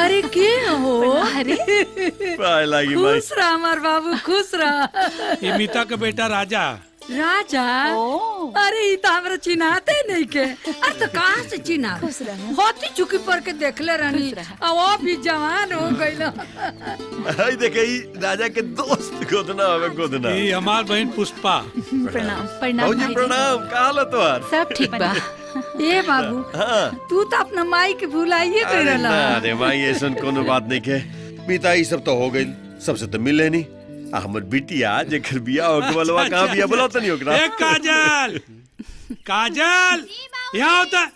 अरे के हो? अरे पाए लागी माई। खुश रह हमार बाबू, खुश रह। ये मीता का बेटा राजा। राजा? अरे ये तो हमरा चिन्हाते नहीं के। अरे तो कहाँ से चिन्हा? होती चुकी पर के देखले रहनी, अब वो भी जवान हो गइल। आई देखे ई राजा के दोस्त गोदना हवे गोदना। ये हमार बहन पुष्पा। प्रणाम। प्रणाम भौजी प्रणाम, का हाल है तोहार? सब ठीक बा। ए बाबू, तू तो अपना माई के भुलाइए कर रहला। अरे माई ऐसन कोनो बात नहीं के। मीता ई सब तो हो गइल, सबसे तो मिले नहीं। हमर बिटिया जेकर बियाह हो के बलवा कहां बियाह बोला तनी ओकरा। ए काजल, काजल यहाँ होता।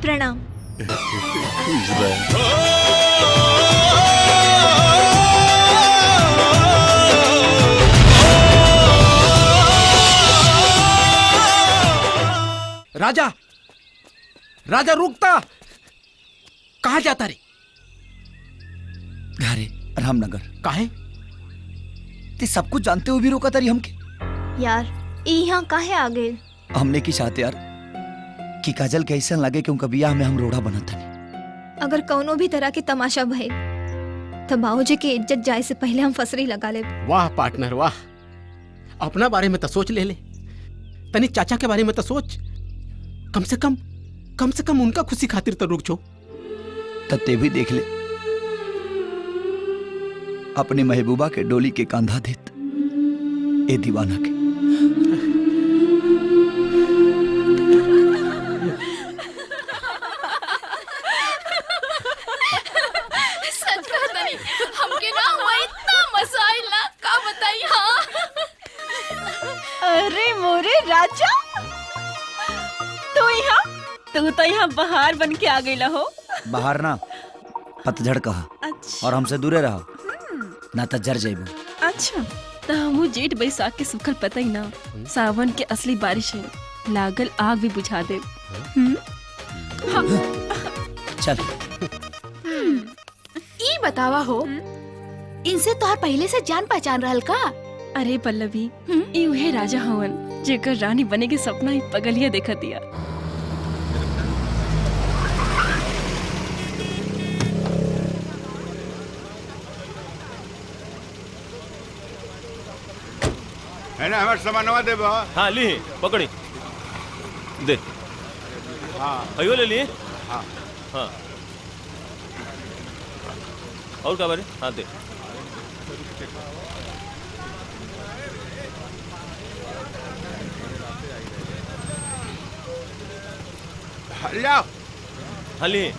प्रणाम। राजा, राजा रुकता। कहाँ जाता रे? घरे रामनगर। काहे? ते सब कुछ जानते हुए भी रोका तारी हमके। यार यहाँ काहे आ गए? हमने की चाहते यार कि काजल के ऐसा लगे कि उनका बियाह में हम रोड़ा बना था। अगर कौनो भी तरह के तमाशा भइल तो बाबूजी की इज्जत जाए से पहले हम फसरी लगा ले। वाह पार्टनर वाह। अपना बारे में तो सोच ले तनी चाचा के बारे में तो सोच। कम से कम उनका खुशी खातिर तो रुक छो। तत्ते भी देख ले अपने महबूबा के डोली के कांधा देत ए दीवाना के। सच कहता नहीं, हमके ना हुआ इतना मजा आइला, का बताई। हाँ अरे मोरे राजा, तू तो यहाँ बाहर बन के आ गईला हो। बाहर ना पतझड़ कहा। अच्छा। और हमसे दूरे रहो ना तो जर जाइबो। अच्छा तो हमू जेठ बैसाख के सुखल पता ही ना, सावन के असली बारिश है, लागल आग भी बुझा दे। चल ई बतावा हो, इनसे तोहर पहले से जान पहचान रहल का? अरे पल्लवी, ई उहे राजा हवन जेकर रानी बने के सपना ही पगलिया देखा दिया। है ना हमारे सामानवा दे बा। हाँ ली पकड़ी दे। हाँ अयो ले लिए। हाँ हाँ और क्या बारे? हाँ दे। लाओ। हाँ लिए।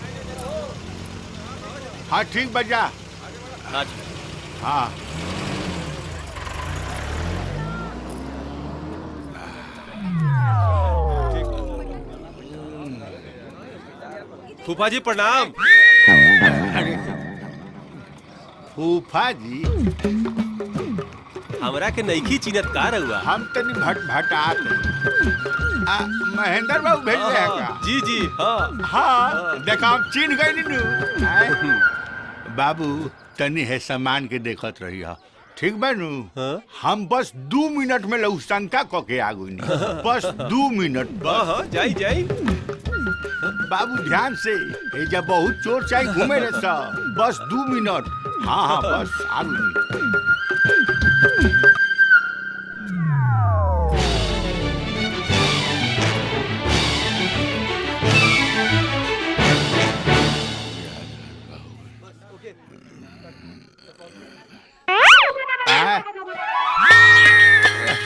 हाँ ठीक बजा। हाँ हाँ फूफा जी प्रणाम। फूफा जी हमरा के नईखी चिन्हत का रहुआ? हम तनी भटभटात महेंद्र बाबू भेज रहे का? जी जी हाँ हाँ देखा हम चिन्ह गए नु। बाबू तनी है सामान के देखत रही हा। ठीक बा नु? हम बस 2 मिनट में लौशंका क के आ गई। बस 2 मिनट। हाँ जाई जाई। बाबू ध्यान से, एजा बहुत चोर चाय घूमे रे सब। बस 2 मिनट। हाँ हाँ बस आ गई।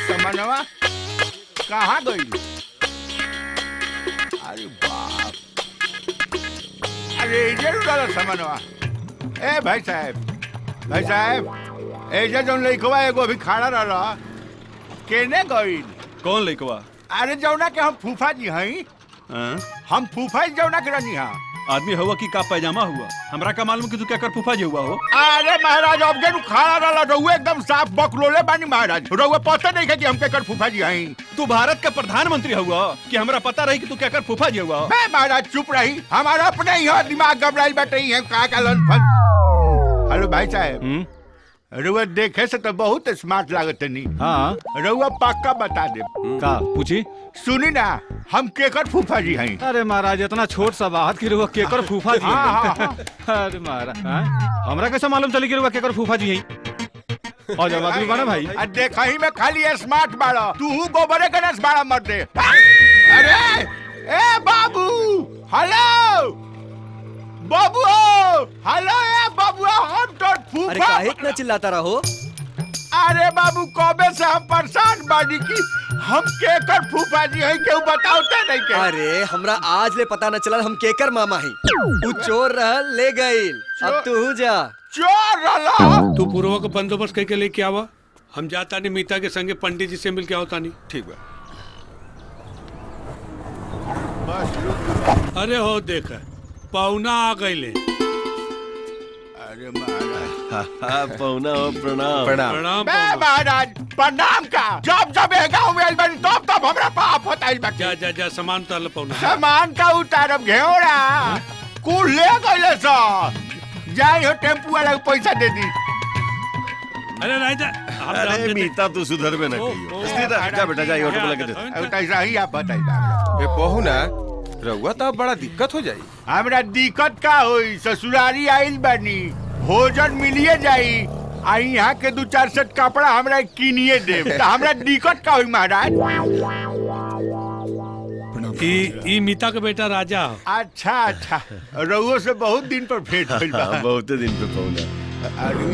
समनवा कहाँ गई? अरे बाप, अरे जरूर वाला सामानवा। ए भाई साहब एजा जौन लइकवा एगो अभी खड़ा रहला केने गइल? कौन लइकवा? अरे जौना के हम फूफा जी हई। हम फूफा जी जौना के रहनी हा। आदमी हुआ कि का पैजामा हुआ? हमरा का मालूम कि तू क्या कर फूफा जी हुआ हो? अरे महाराज अब के खड़ा रहला रहुए एकदम साफ बकलोले बानी महाराज। रहुए पता नहीं है कि हम के कर फूफा जी हई। तू भारत का प्रधानमंत्री हुआ कि हमरा पता रही कि तू क्या कर फूफा जी हुआ? मैं महाराज चुप रही, हमारा अपने ही दिमाग घबराइल बैठे ही है का लनफन। हेलो भाई साहब, रहुआ देखे से तो बहुत स्मार्ट लागत नहीं। हाँ रहुआ पक्का बता दे का पूछी? सुनी ना, हम केकर फूफा जी हैं। अरे महाराज इतना छोट सा बात की रुआ केकर फूफा जी? हाँ। अरे महाराज हमरा कैसे मालूम चली कि रुआ केकर फूफा जी हैं? और जब आदमी बना भाई देखा ही में खाली स्मार्ट बाड़ा, तू गोबरे गणेश बाड़ा मर दे। अरे ए बाबू, हेलो बाबू, हेलो ए बाबू, हम तो फूफा। अरे काहे इतना चिल्लाता रहो? अरे बाबू कबे से हम परेशान बानी की हम केकर फूफा जी हैं, केहू बताओते नहीं के। अरे हमरा आज ले पता न चलल हम केकर मामा ही। तू चोर रहल ले गइल, अब तू जा। चोर रहला? तू पूर्व का बंदोबस्त करके लेके आवा, हम जाता नहीं मीता के संगे पंडित जी से मिल के आवता नहीं। ठीक बा। अरे हो देख पौना आ गईले। अरे महाराज पौना हो, प्रणाम। प्रणाम महाराज प्रणाम का। जब जब गाँव में आइल बानी तब तब हमरा पाप होता है। जा जा जा सामान उतार पौना। सामान का उतारब घेवड़ा कुल ले गइले सा। जाई हो टेम्पू वाला को पैसा दे दी। अरे राजा अरे मीता तू सुधर में ना कहियो। जा बेटा जा ऑटो लगा दे। अब कैसा ही आप बताइए। ए बहु ना रहुआ तो बड़ा दिक्कत हो जाई। हमरा दिक्कत का होई, ससुरारी आइल बानी, भोजन मिलिए जाई। आ यहाँ के 2-4 सेट कपड़ा हमरा किनिए देब त हमरा दिक्कत का होई महाराज? ई मीता का बेटा राजा। अच्छा रउओ से बहुत दिन पर भेंट भइल बा। बहुत दिन पे पौना। अरे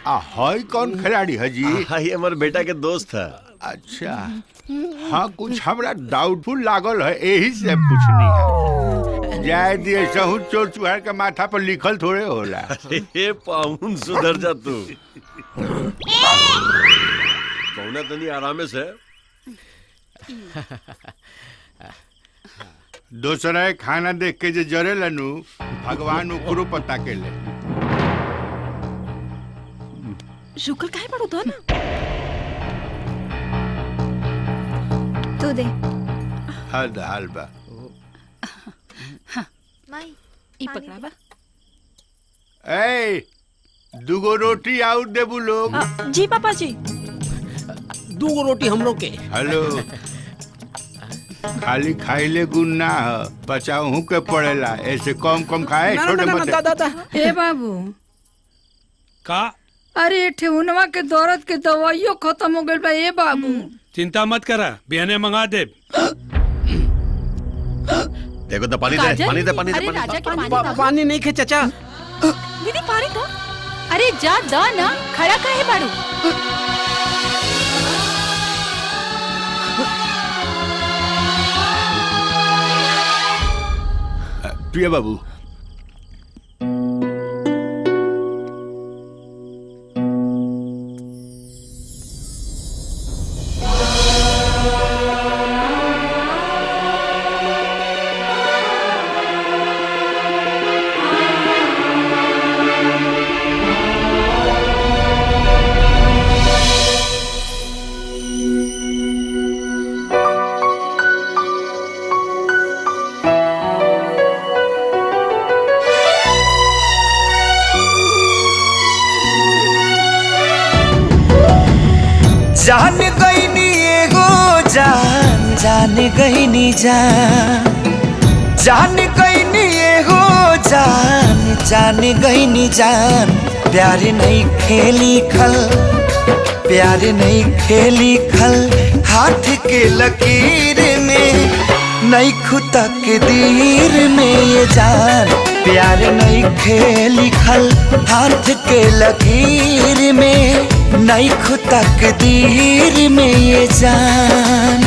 हाय कौन खिलाड़ी है जी? ये हमारे बेटा के दोस्त है। अच्छा हाँ, कुछ हमरा डाउटफुल लागल है, यही से पूछनी है। जाए दिए सहू चोर चुहार के माथा पर लिखल थोड़े होला। अरे पाउन सुधर जा तू। पौना तनी आरामे से। दूसरा खाना देख के जे जरे लनू भगवान ऊपरो पता के ले। शुक्र काहे पड़ो तो ना? तू दे। हाल बा। माई ई पकड़ावा। ए 2 रोटी आउट देबू लोग। जी पापा जी। 2 रोटी हम लोग के। हेलो खाली खाइले गुण ना है, बचाऊ के पड़ेला। ऐसे कम खाए छोटे मोटे। ए बाबू का? अरे ठेहुनवा के दर्द के दवाइयो खत्म हो गइल बा। ए बाबू चिंता मत करा, बिहने मंगा दे। देखो तो पानी दे, पानी दे, पानी दे, अरे राजा के पानी नहीं खे चाचा। दीदी पानी तो। अरे जा दा ना, खड़ा काहे बाड़ू? प्रिय बाबू जान गईनी एगो जान गईनी जान गईनी एगो जान गईनी जान। प्यार नहीं खेली खल हाथ के लकीर में नहीं खुदा के दीर में ये जान। प्यार नहीं खेली खल हाथ के लकीर में नहीं खुदा के दीर में ये जान।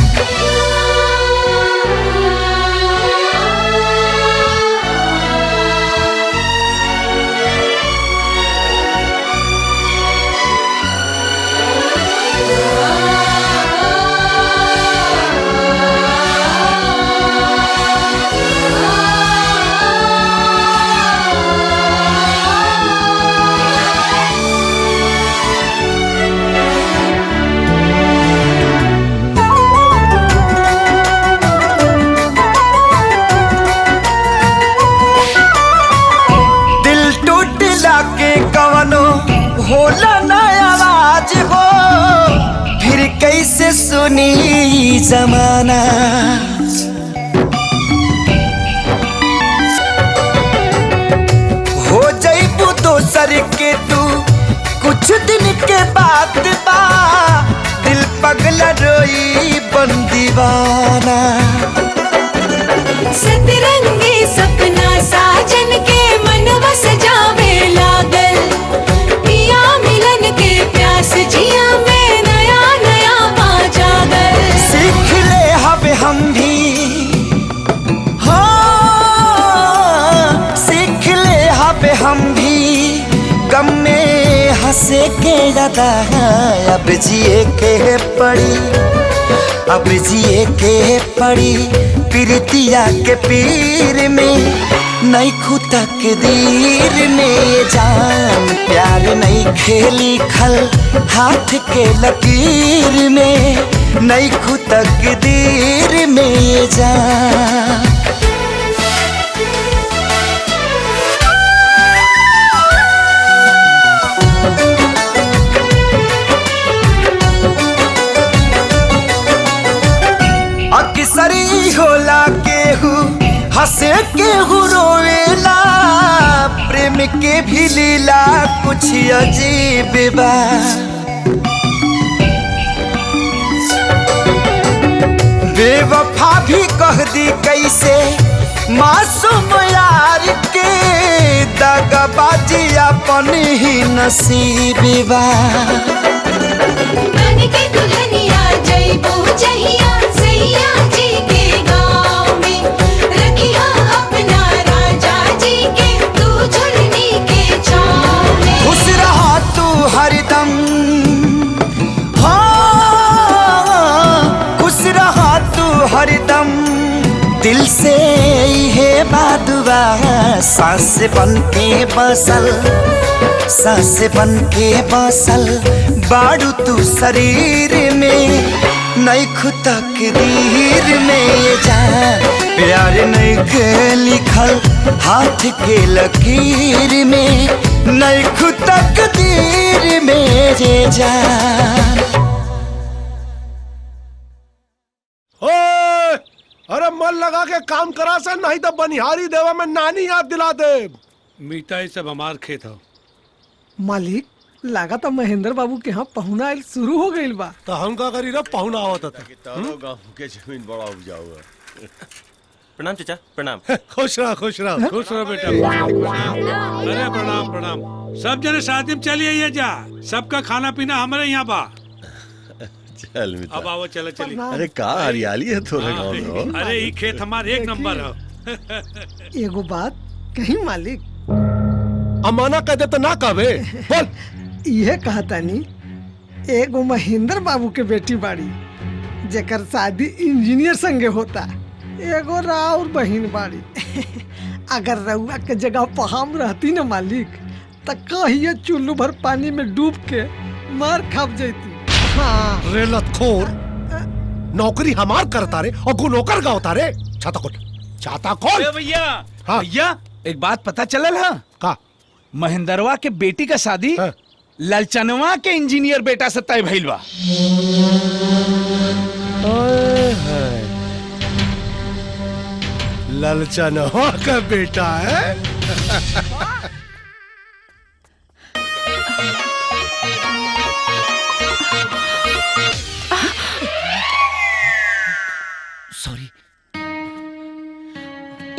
जमाना हो जईबू दोसर के तू कुछ दिन के बाद बा दिल पगला रोई बन दीवाना सतरंगी सपना साजन के मनवा सजावे लागल पिया मिलन के प्यास जिया में नया नया पा जागल सीख ले हवे हम भी हाँ सीख ले हवे हम भी गम में हंसे के ज्यादा अब जिए के पड़ी अब जिए के पड़ी प्रीतिया के पीर में नहीं खुदा के दीर में जान प्यार नहीं खेली खल हाथ के लकीर में नहीं खुदा के दीर में जान अक्सरी होला केहू हंसे केहू रोवेला प्रेम के भी लीला कुछ अजीब बा बेवफा भी कह दी कैसे मासूम यार के दगाबाजी अपन ही नसीब बा बन के दुल्हनिया जइबू जहिया सैया जी के गाँव में रखिया अपना राजा जी के तू झुलनी के छाँव में खुश रहा तू हरदम हाँ खुश रहा तू हरदम दिल से है बादुआ सांस बन के बसल सांस बन के बसल बाड़ू तू शरीर में नहीं खुदा के दीर में जान प्यार नहीं के लिखल हाथ के लकीर में नहीं खुदा के दीर में जे जान ओए, अरे मन लगा के काम करा से नहीं तो बनिहारी देवा में नानी याद दिला दे। मीता ये सब हमार खेत हो। मालिक लगा तो महेंद्र बाबू के यहाँ पहुना आयल शुरू हो गई बा तो हम का करी रब पहुना आवत था गाँव के जमीन बड़ा उपजाऊ है। प्रणाम चाचा प्रणाम। खुश रहा खुश रहो बेटा। अरे प्रणाम प्रणाम। सब जने शादी में चली आइए जा, सबका खाना पीना हमारे यहाँ बा। चल मित्र अब आओ चलो चली। अरे का हरियाली है थोड़ा गाँव में हो। अरे ये खेत हमारे एक नंबर है। एगो बात कहीं मालिक अमाना कह दे तो ना कहबे बोल। यह कहतानी एगो महेंद्र बाबू के बेटी बाड़ी जेकर शादी इंजीनियर संगे होता, एगो राउर बहिन बाड़ी। अगर रउआ के जगह पर हम रहती न मालिक तो कहिए चुल्लू भर पानी में डूब के मार खप जैती। हाँ रे लतखोर, नौकरी हमार करता रे और गु नौकर गावता रे। छाता खोल भैया। हाँ भैया एक बात पता चलल है का महेंद्रवा के बेटी का शादी ललचनवा के इंजीनियर बेटा से तय भइल बा। ललचनवा का बेटा है। सॉरी।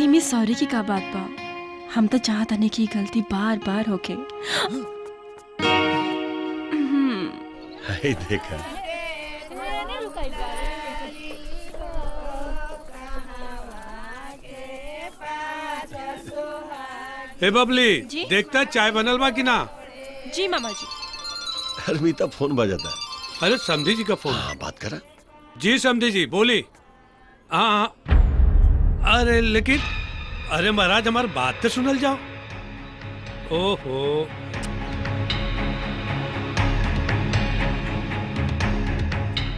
इमे सॉरी की का बात बा? हम तो चाहता नहीं कि गलती बार बार होके। हाय देखा हे बबली देखता चाय बनल बा कि ना? जी मामा जी। हरमीता फोन बजाता है। अरे समधी जी का फोन। हाँ बात करा। जी समधी जी बोली। हाँ अरे लेकिन अरे महाराज हमारी बात तो सुनल जाओ। ओहो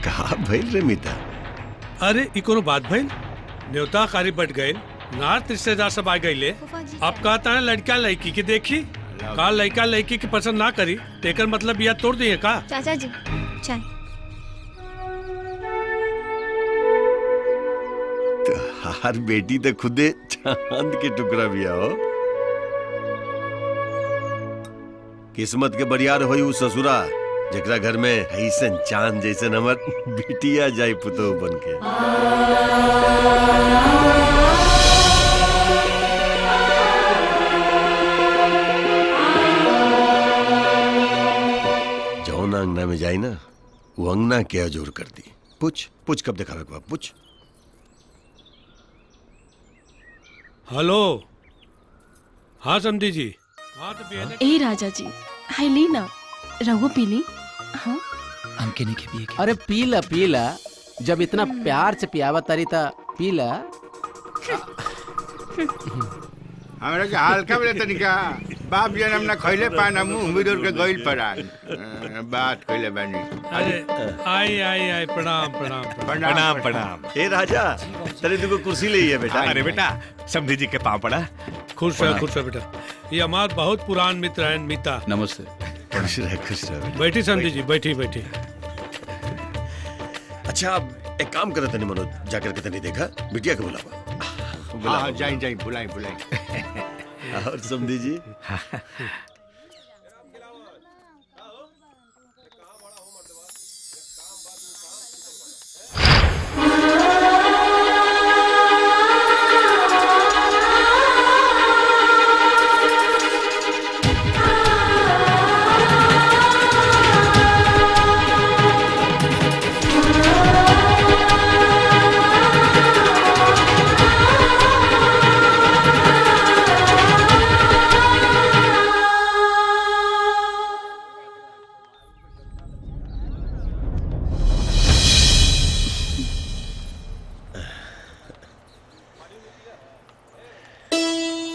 कहा भइल रे मीता? अरे ई कोनो बात भइल? न्योता कारी बट गए, नार्थ रिश्तेदार सब आ गए। अब कहता है लड़का लड़की की देखी का लड़का लड़की की पसंद ना करी तेकर मतलब यह तोड़ दिए का? चाचा जी चाय। तोहार बेटी तो खुदे चांद के टुकड़ा भी हो। किस्मत के बरियार होई उ ससुरा जकरा घर में ऐसन चांद जैसन हमर बिटिया जाई पुतो बन के। जौन अंगना में जाई ना वो अंगना के अजोर कर दी। पूछ पूछ कब दिखावे के बाद पूछ। हेलो, हाँ समझी जी। हाँ तो बेहद ए राजा जी, हाय ली ना, रहो पी ली। हाँ हमके नहीं के पिए। अरे पीला पीला, जब इतना प्यार से पियावा तारी ता पीला। हमरा के हल्का में तनिका बाप जन्म ना खइले पाना मुंह मिदुर के गइल परान बात कइले बानी। अरे आई आई आई प्रणाम प्रणाम प्रणाम प्रणाम। ए राजा तेरे दुगो कुर्सी ले है बेटा। अरे बेटा समधी जी के पाँव पड़ा। खुश रह बेटा। ये हमारे बहुत पुरान मित्र हैं मीता। नमस्ते। खुश रह। बैठी समझी जी, बैठी बैठी। अच्छा अब एक काम करे तनी मनोज, जाकर के तनी देखा बिटिया के बुलावा। हाँ जाई जाई बुलाई बुलाई। और समधी जी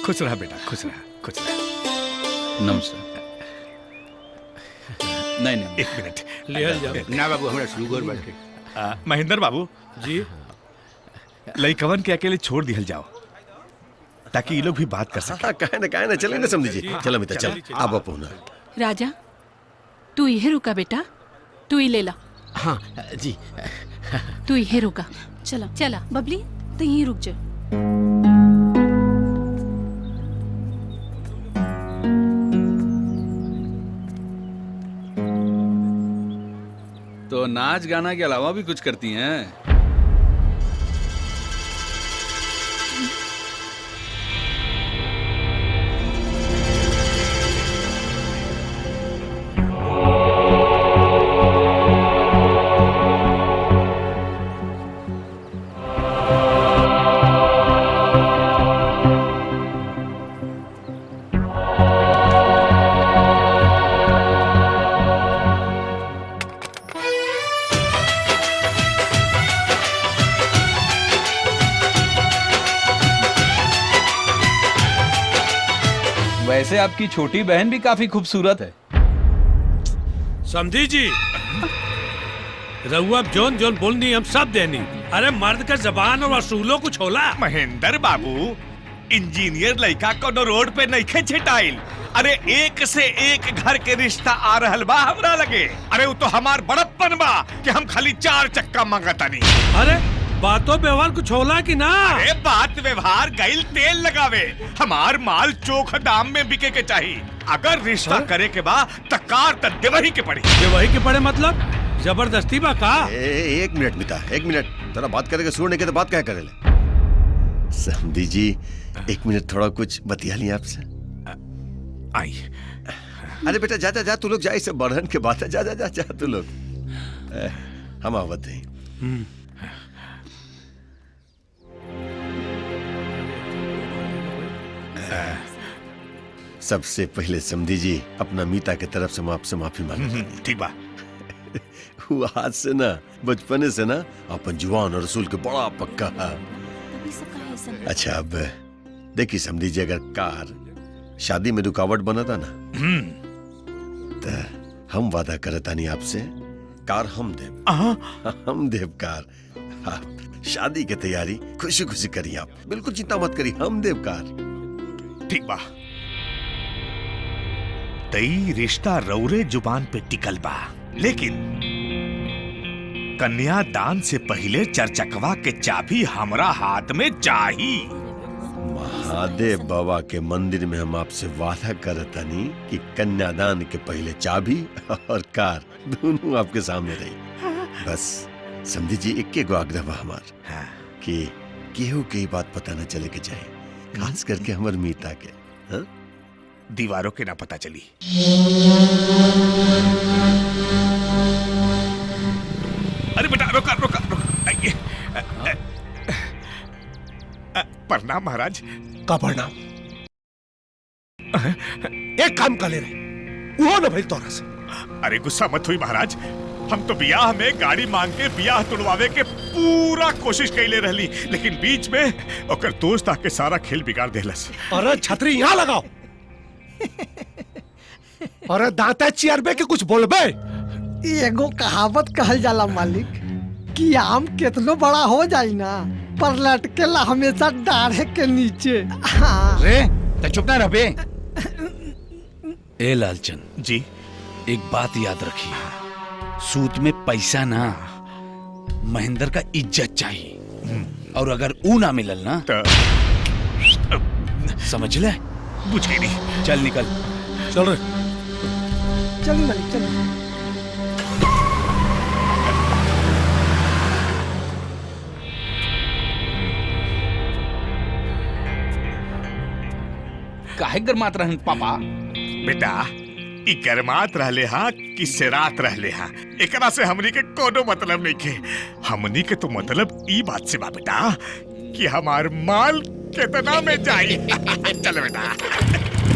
खुश रहा बेटा, खुश रहा खुश रहा। नमस्ते। नहीं नहीं एक मिनट ले जाओ ना बाबू हमरा शुगर बैठे। महेंद्र बाबू जी, लइकवन के अकेले छोड़ दिहल जाओ ताकि ये लोग भी बात कर सके। काहे ना चले ना समझी जी। चलो मिता चल अब अपना। राजा तू यही रुका बेटा, तू ही ले ला। हाँ जी। तू यही रुका। चला चला बबली, तू यहीं रुक जा। तो नाच गाना के अलावा भी कुछ करती हैं? वैसे आपकी छोटी बहन भी काफी खूबसूरत है। समझी जी, रहुआ जोन जोन बोलनी हम सब देनी। अरे मर्द का जबान और असूलों कुछ होला। महेंद्र बाबू, इंजीनियर लड़का कोनो रोड पे नहीं छिटाइल। अरे एक से एक घर के रिश्ता आ रहल बा हमरा लगे। अरे वो तो हमार बड़प्पन बा कि हम खाली 4 चक्का मांगता नहीं। अरे बातों व्यवहार कुछ होला कि ना? अरे बात व्यवहार गइल तेल लगावे। हमार माल चोख दाम में बिके के चाहिए। अगर रिश्ता करे के बा तकार त देवही के पड़ी। देवही के पड़े मतलब जबरदस्ती बा का? एक मिनट मिता, एक मिनट। तेरा बात करेगा सुनने के तो बात क्या करे ले। समधी जी एक मिनट थोड़ा कुछ बतिया लिया आपसे। आई। अरे बेटा जा जा जा, तू लोग जा, इससे बढ़न के बात है। जा जा जा जा तू लोग। हम आवत हैं। सबसे पहले समधी जी अपना मीता के तरफ से आपसे माफी मांगता। ठीक बा। वो आज से ना बचपने से ना अपन जुआन और रसूल के बड़ा पक्का है। अच्छा अब देखिए समधी जी, अगर कार शादी में रुकावट बना था ना तो हम वादा करता नहीं आपसे, कार हम देव। हम देव कार। आप शादी की तैयारी खुशी खुशी करिए, आप बिल्कुल चिंता मत करिए, हम देव कार। ठीक बा। तई रिश्ता रौरे जुबान पे टिकल बा, लेकिन कन्यादान से पहले चरचकवा के चाबी हमरा हाथ में चाही। महादेव बाबा के मंदिर में हम आपसे वादा करतनी कि कन्यादान के पहले चाबी और कार दोनों आपके सामने रही। बस समझी जी एक गो आग्रह बा हमार कि केहू के बात पता न चले के चाहे, खास करके हमर मीता के। हाँ? दीवारों के ना पता चली। अरे बेटा रोका रोका रोका। प्रणाम महाराज। का प्रणाम? एक काम कर ले रहे वो न भाई तोरा से। अरे गुस्सा मत हुई महाराज, हम तो बियाह में गाड़ी मांग के बियाह तुड़वावे के पूरा कोशिश कैले रहली, लेकिन बीच में ओकर दोस्त आके सारा खेल बिगाड़ देलस। अरे छतरी यहाँ लगाओ। अरे दांता चियरबे के कुछ बोलबे। एगो कहावत कहल जाला मालिक कि आम कितनो बड़ा हो जाई ना पर लटकेला हमेशा डाढ़े के नीचे। हाँ। रे तो चुप ना रहे। ए लालचंद जी, एक बात याद रखिए, सूत में पैसा ना, महेंद्र का इज्जत चाहिए, और अगर ऊ ना मिलल ना तो समझ ले। बुझ गई नहीं। चल निकल। चल रे। चल मालिक चल। काहे गरमात रहन पापा? बेटा ई गरमात रहले हा कि सेरात रहले हा, एकरा से हमनी के कोनो मतलब नहीं के। हमनी के तो मतलब ई बात से बा बेटा कि हमार माल कितना में जाई। चल बेटा।